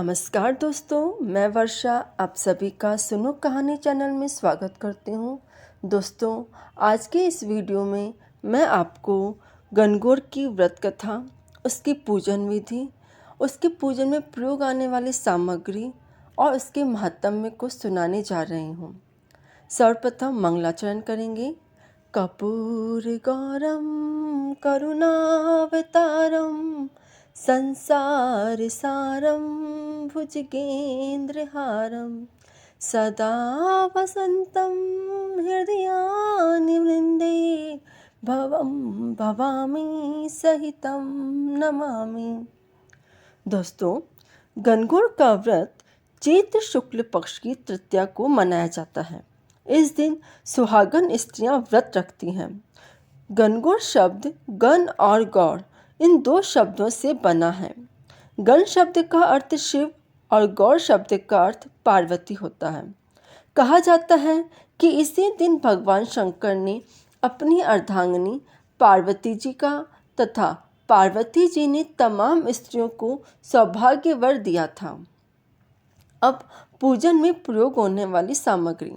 नमस्कार दोस्तों, मैं वर्षा आप सभी का सुनो कहानी चैनल में स्वागत करती हूँ। दोस्तों, आज के इस वीडियो में मैं आपको गणगौर की व्रत कथा, उसकी पूजन विधि, उसके पूजन में प्रयोग आने वाली सामग्री और उसके महात्म्य को सुनाने जा रही हूँ। सर्वप्रथम मंगलाचरण करेंगे। कर्पूर गौरम करुणावतारम संसार सारं भुजगेन्द्रहारं सदा वसन्तं हृदयानिवृन्दे भवं भवामि सहितं नमामि। दोस्तों, गणगौर का व्रत चैत्र शुक्ल पक्ष की तृतीया को मनाया जाता है। इस दिन सुहागन स्त्रियां व्रत रखती हैं। गणगौर शब्द गण और गौर इन दो शब्दों से बना है। गण शब्द का अर्थ शिव और गौर शब्द का अर्थ पार्वती होता है। कहा जाता है कि इसी दिन भगवान शंकर ने अपनी अर्धांगिनी पार्वती जी का तथा पार्वती जी ने तमाम स्त्रियों को सौभाग्य वर दिया था। अब पूजन में प्रयोग होने वाली सामग्री।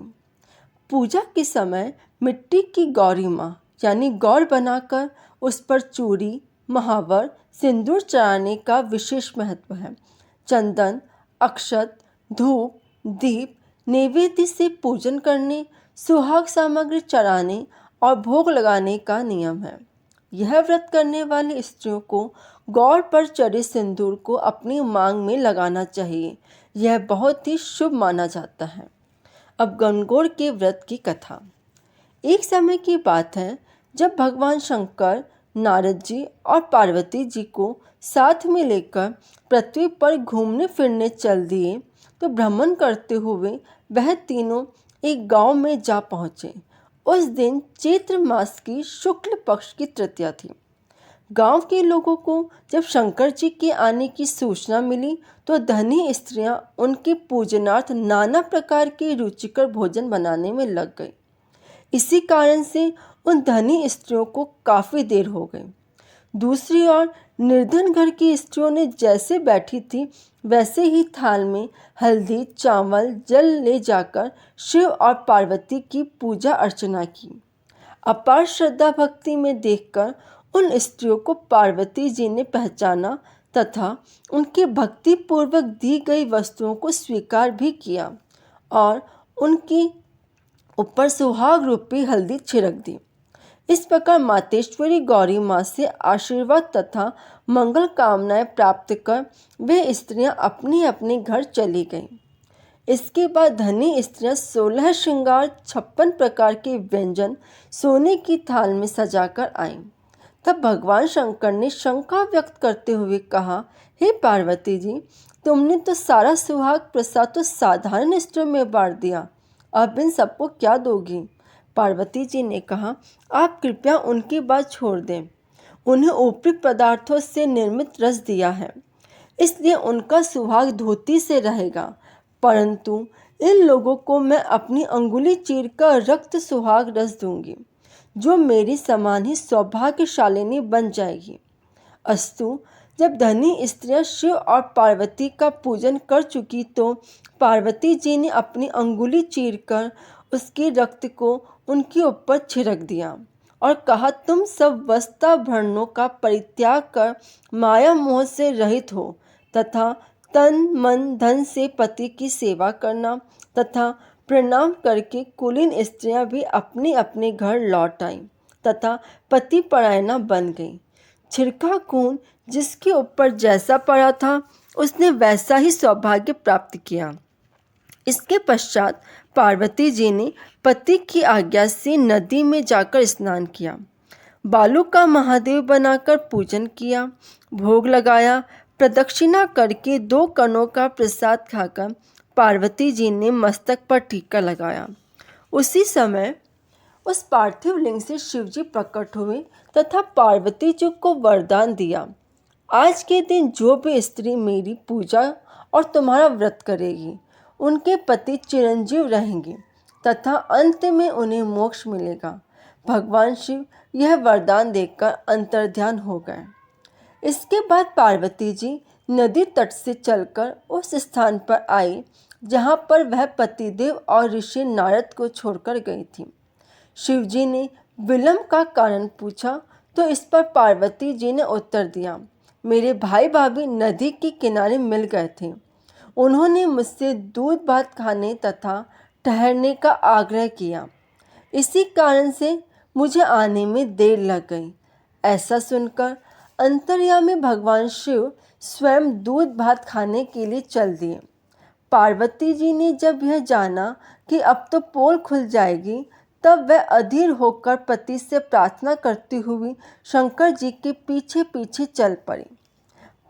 पूजा के समय मिट्टी की गौरी माँ यानी गौर बनाकर उस पर चूड़ी, महावर, सिंदूर चढ़ाने का विशेष महत्व है। चंदन, अक्षत, धूप, दीप, नैवेद्य से पूजन करने, सुहाग सामग्री चढ़ाने और भोग लगाने का नियम है। यह व्रत करने वाली स्त्रियों को गौर पर चढ़े सिंदूर को अपनी मांग में लगाना चाहिए। यह बहुत ही शुभ माना जाता है। अब गणगौर के व्रत की कथा। एक समय की बात है जब भगवान शंकर नारद जी और पार्वती जी को साथ में लेकर पृथ्वी पर घूमने फिरने चल दिए तो भ्रमण करते हुए वह तीनों एक गांव में जा पहुँचे। उस दिन चैत्र मास की शुक्ल पक्ष की तृतीया थी। गांव के लोगों को जब शंकर जी के आने की सूचना मिली तो धनी स्त्रियां उनके पूजनार्थ नाना प्रकार के रुचिकर भोजन बनाने में लग गई। इसी कारण से उन धनी स्त्रियों को काफ़ी देर हो गई। दूसरी ओर निर्धन घर की स्त्रियों ने जैसे बैठी थी वैसे ही थाल में हल्दी, चावल, जल ले जाकर शिव और पार्वती की पूजा अर्चना की। अपार श्रद्धा भक्ति में देखकर उन स्त्रियों को पार्वती जी ने पहचाना तथा उनके भक्ति पूर्वक दी गई वस्तुओं को स्वीकार भी किया और उनकी ऊपर सुहाग रूपी हल्दी छिड़क दी। इस प्रकार मातेश्वरी गौरी माँ से आशीर्वाद तथा मंगल कामनाएं प्राप्त कर वे स्त्रियां अपने अपने घर चली गईं। इसके बाद धनी स्त्रियां 16 श्रृंगार 56 प्रकार के व्यंजन सोने की थाल में सजाकर आईं। तब भगवान शंकर ने शंका व्यक्त करते हुए कहा, हे पार्वती जी, तुमने तो सारा सुहाग प्रसाद तो साधारण स्त्रियों में बांट दिया, अब इन सबको क्या दोगी? पार्वती जी ने कहा, आप कृपया उनकी बात छोड़ दें। उन्हें ऊपरी पदार्थों से निर्मित रस दिया है, इसलिए उनका सुहाग धोती से रहेगा, परंतु इन लोगों को मैं अपनी अंगुली चीरकर रक्त सुहाग रस दूंगी, जो मेरी समान ही सौभाग्यशालिनी बन जाएगी। अस्तु, जब धनी स्त्रियां शिव और पार्वती का पूजन कर चुकी तो पार्वती जी ने अपनी अंगुली चीरकर उसके रक्त को उनके ऊपर छिड़क दिया और कहा, तुम सब वस्त्राभरणों का परित्याग कर माया मोह से रहित हो तथा तन मन धन से पति की सेवा करना तथा प्रणाम करके कुलीन स्त्रियां भी अपने अपने घर लौट आईं तथा पति परायणा बन गईं। छिड़का खून जिसके ऊपर जैसा पड़ा था उसने वैसा ही सौभाग्य प्राप्त किया। इसके पश्चात पार्वती जी ने पति की आज्ञा से नदी में जाकर स्नान किया, बालू का महादेव बनाकर पूजन किया, भोग लगाया, प्रदक्षिणा करके 2 कणों का प्रसाद खाकर पार्वती जी ने मस्तक पर टीका लगाया। उसी समय उस पार्थिव लिंग से शिवजी प्रकट हुए तथा पार्वती जी को वरदान दिया, आज के दिन जो भी स्त्री मेरी पूजा और तुम्हारा व्रत करेगी उनके पति चिरंजीव रहेंगे तथा अंत में उन्हें मोक्ष मिलेगा। भगवान शिव यह वरदान देकर अंतर्ध्यान हो गए। इसके बाद पार्वती जी नदी तट से चलकर उस स्थान पर आई जहाँ पर वह पतिदेव और ऋषि नारद को छोड़कर गई थी। शिवजी ने विलंब का कारण पूछा तो इस पर पार्वती जी ने उत्तर दिया, मेरे भाई भाभी नदी के किनारे मिल गए थे। उन्होंने मुझसे दूध भात खाने तथा ठहरने का आग्रह किया। इसी कारण से मुझे आने में देर लग गई। ऐसा सुनकर अंतर्यामी भगवान शिव स्वयं दूध भात खाने के लिए चल दिए। पार्वती जी ने जब यह जाना कि अब तो पोल खुल जाएगी, तब वह अधीर होकर पति से प्रार्थना करती हुई शंकर जी के पीछे पीछे चल पड़ी।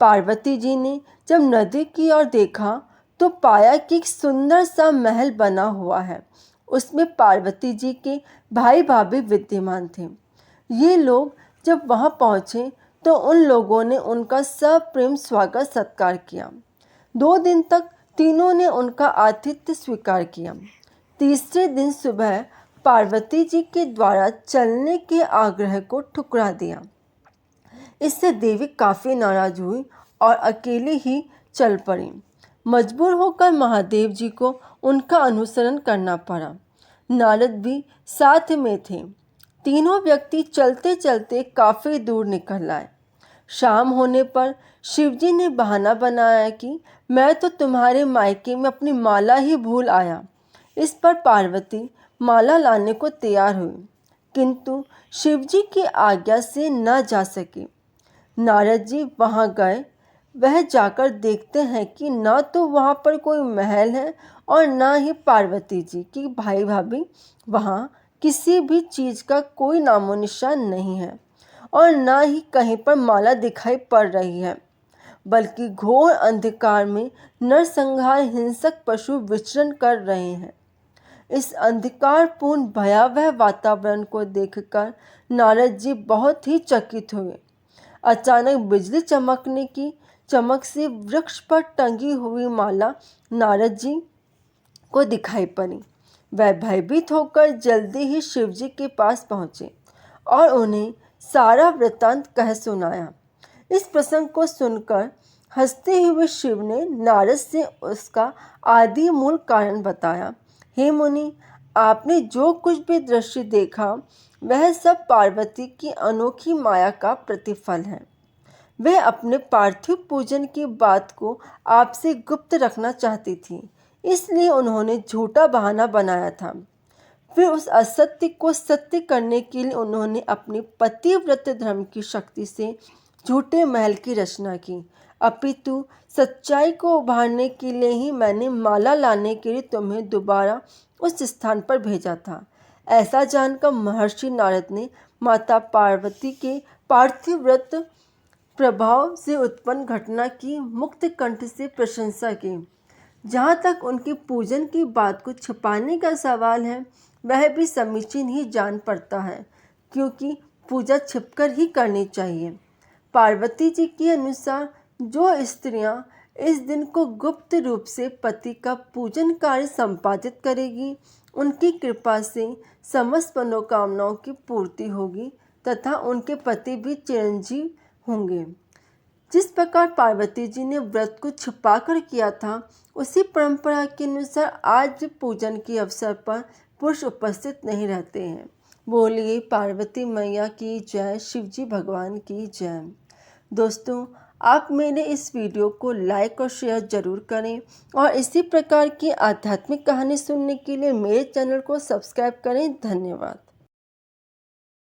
पार्वती जी ने जब नदी की ओर देखा तो पाया कि एक सुंदर सा महल बना हुआ है। उसमें पार्वती जी के भाई भाभी विद्यमान थे। ये लोग जब वहां पहुंचे तो उन लोगों ने उनका सप्रेम स्वागत सत्कार किया। 2 दिन तक तीनों ने उनका आतिथ्य स्वीकार किया। तीसरे दिन सुबह पार्वती जी के द्वारा चलने के आग्रह को ठुकरा दिया। इससे देवी काफ़ी नाराज हुई और अकेली ही चल पड़ी। मजबूर होकर महादेव जी को उनका अनुसरण करना पड़ा। नारद भी साथ में थे। तीनों व्यक्ति चलते चलते काफ़ी दूर निकल आए। शाम होने पर शिवजी ने बहाना बनाया कि मैं तो तुम्हारे मायके में अपनी माला ही भूल आया। इस पर पार्वती माला लाने को तैयार हुई, किंतु शिवजी की आज्ञा से न जा सकी। नारद जी वहां गए। वह जाकर देखते हैं कि न तो वहां पर कोई महल है और न ही पार्वती जी की भाई भाभी। वहां किसी भी चीज का कोई नामो निशान नहीं है और न ही कहीं पर माला दिखाई पड़ रही है, बल्कि घोर अंधकार में नरसंहार हिंसक पशु विचरण कर रहे हैं। इस अंधकारपूर्ण भयावह वातावरण को देखकर नारद जी बहुत ही चकित हुए। अचानक बिजली चमकने की चमक से वृक्ष पर टंगी हुई माला नारद जी को दिखाई पड़ी। वह भयभीत होकर जल्दी ही शिवजी के पास पहुँचे और उन्हें सारा वृत्तांत कह सुनाया। इस प्रसंग को सुनकर हंसते हुए शिव ने नारद से उसका आदि मूल कारण बताया। हे मुनि, आपने जो कुछ भी दृश्य देखा वह सब पार्वती की अनोखी माया का प्रतिफल है। वह अपने पार्थिव पूजन की बात को आपसे गुप्त रखना चाहती थी, इसलिए उन्होंने झूठा बहाना बनाया था। फिर उस असत्य को सत्य करने के लिए उन्होंने अपनी पतिव्रत धर्म की शक्ति से झूठे महल की रचना की। अपितु सच्चाई को उभारने के लिए ही मैंने माला लाने के लिए तुम्हें दोबारा उस स्थान पर भेजा था। ऐसा जानकर महर्षि नारद ने माता पार्वती के पार्थिव व्रत प्रभाव से उत्पन्न घटना की मुक्त कंठ से प्रशंसा की। जहाँ तक उनके पूजन की बात को छुपाने का सवाल है, वह भी समीचीन ही जान पड़ता है, क्योंकि पूजा छिपकर ही करनी चाहिए। पार्वती जी के अनुसार जो स्त्रियां इस दिन को गुप्त रूप से पति का पूजन कार्य संपादित करेगी, उनकी कृपा से समस्त मनोकामनाओं की पूर्ति होगी तथा उनके पति भी चिरंजीव होंगे। जिस प्रकार पार्वती जी ने व्रत को छुपाकर किया था, उसी परंपरा के अनुसार आज पूजन के अवसर पर पुरुष उपस्थित नहीं रहते हैं। बोलिए पार्वती मैया की जय, शिवजी भगवान की जय। दोस्तों, आप मेरे इस वीडियो को लाइक और शेयर ज़रूर करें और इसी प्रकार की आध्यात्मिक कहानी सुनने के लिए मेरे चैनल को सब्सक्राइब करें। धन्यवाद।